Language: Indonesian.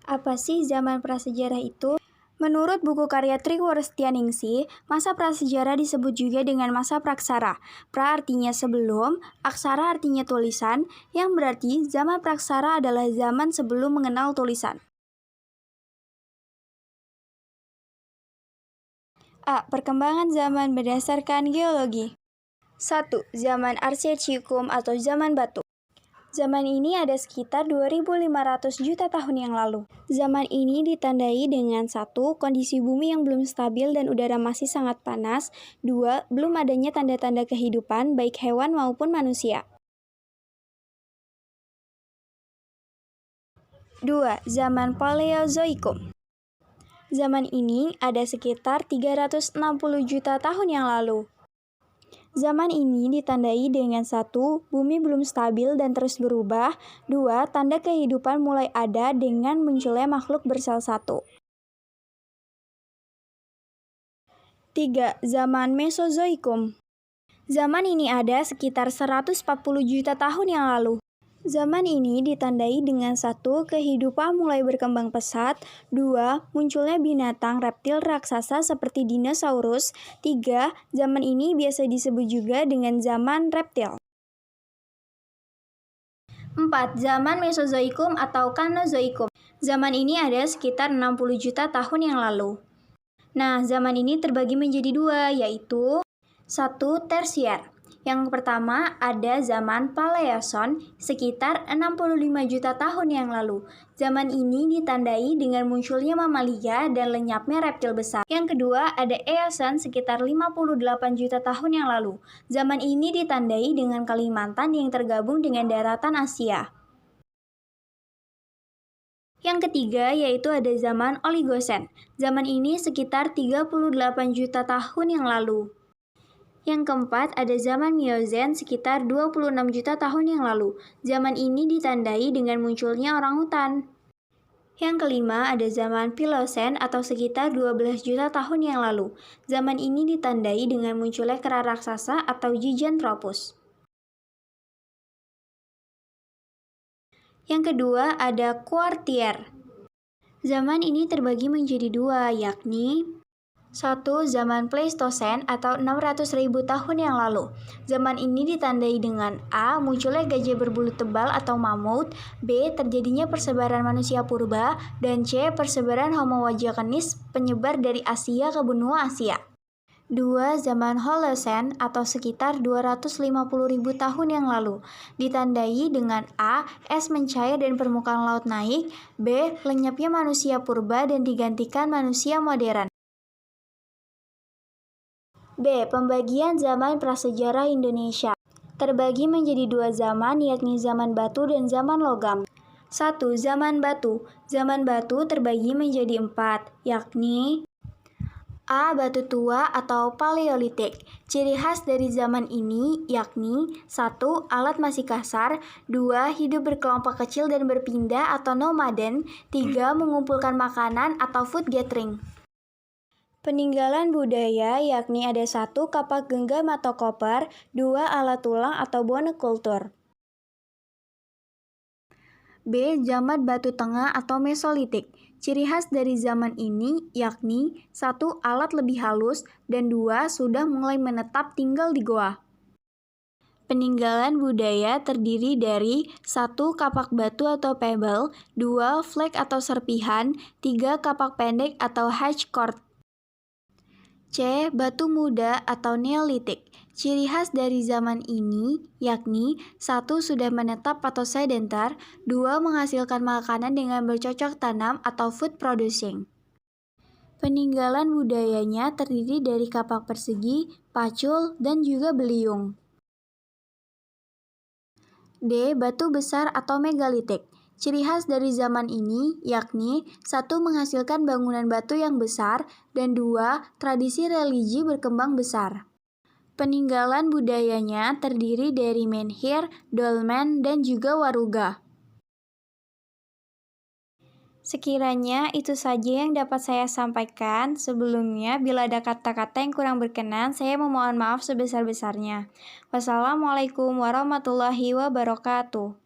Apa sih zaman prasejarah itu? Menurut buku karya Triwurstioningsi, masa prasejarah disebut juga dengan masa praksara. Pra artinya sebelum, aksara artinya tulisan, yang berarti zaman praksara adalah zaman sebelum mengenal tulisan. A. Perkembangan zaman berdasarkan geologi. 1. Zaman Archaikum atau zaman batu. Zaman ini ada sekitar 2.500 juta tahun yang lalu. Zaman ini ditandai dengan 1. Kondisi bumi yang belum stabil dan udara masih sangat panas. 2. Belum adanya tanda-tanda kehidupan baik hewan maupun manusia. 2. Zaman Paleozoikum. Zaman ini ada sekitar 360 juta tahun yang lalu. Zaman ini ditandai dengan 1. Bumi belum stabil dan terus berubah. 2. Tanda kehidupan mulai ada dengan munculnya makhluk bersel 1. 3. Zaman Mesozoikum. Zaman ini ada sekitar 140 juta tahun yang lalu. Zaman ini ditandai dengan 1. Kehidupan mulai berkembang pesat. 2. Munculnya binatang reptil raksasa seperti dinosaurus. 3. Zaman ini biasa disebut juga dengan zaman reptil. 4. Zaman Mesozoikum atau Kanozoikum. Zaman ini ada sekitar 60 juta tahun yang lalu. Nah, zaman ini terbagi menjadi 2, yaitu 1. Tersier. Yang pertama ada zaman Paleoson sekitar 65 juta tahun yang lalu. Zaman ini ditandai dengan munculnya mamalia dan lenyapnya reptil besar. Yang kedua ada Eoson sekitar 58 juta tahun yang lalu. Zaman ini ditandai dengan Kalimantan yang tergabung dengan daratan Asia. Yang ketiga yaitu ada zaman Oligosen. Zaman ini sekitar 38 juta tahun yang lalu. Yang keempat, ada zaman Miozen sekitar 26 juta tahun yang lalu. Zaman ini ditandai dengan munculnya orangutan. Yang kelima, ada zaman Pliocene atau sekitar 12 juta tahun yang lalu. Zaman ini ditandai dengan munculnya kera raksasa atau Gigantropus. Yang kedua, ada Quartier. Zaman ini terbagi menjadi 2, yakni 1. Zaman Pleistocene atau 600.000 tahun yang lalu. Zaman ini ditandai dengan A. Munculnya gajah berbulu tebal atau mamut. B. Terjadinya persebaran manusia purba. Dan C. Persebaran Homo wajakanis penyebar dari Asia ke benua Asia. 2. Zaman Holocene atau sekitar 250.000 tahun yang lalu. Ditandai dengan A. Es mencair dan permukaan laut naik. B. Lenyapnya manusia purba dan digantikan manusia modern. B. Pembagian zaman prasejarah Indonesia. Terbagi menjadi 2 zaman, yakni zaman batu dan zaman logam. 1. Zaman batu. Zaman batu terbagi menjadi 4, yakni A. Batu tua atau Paleolitik. Ciri khas dari zaman ini yakni 1. Alat masih kasar. 2. Hidup berkelompok kecil dan berpindah atau nomaden. 3. Mengumpulkan makanan atau food gathering. Peninggalan budaya yakni ada 1. Kapak genggam atau koper. 2. Alat tulang atau bone kultur. B. Zaman batu tengah atau Mesolitik. Ciri khas dari zaman ini yakni 1. Alat lebih halus dan 2. Sudah mulai menetap tinggal di goa. Peninggalan budaya terdiri dari 1. Kapak batu atau pebble. 2. Flake atau serpihan. 3. Kapak pendek atau hedge cord. C. Batu muda atau Neolitik. Ciri khas dari zaman ini yakni 1. Sudah menetap atau sedentar. 2. Menghasilkan makanan dengan bercocok tanam atau food producing. Peninggalan budayanya terdiri dari kapak persegi, pacul, dan juga beliung. D. Batu besar atau Megalitik. Ciri khas dari zaman ini yakni 1. Menghasilkan bangunan batu yang besar dan 2. Tradisi religi berkembang besar. Peninggalan budayanya terdiri dari menhir, dolmen, dan juga waruga. Sekiranya itu saja yang dapat saya sampaikan. Sebelumnya, bila ada kata-kata yang kurang berkenan, saya memohon maaf sebesar-besarnya. Wassalamualaikum warahmatullahi wabarakatuh.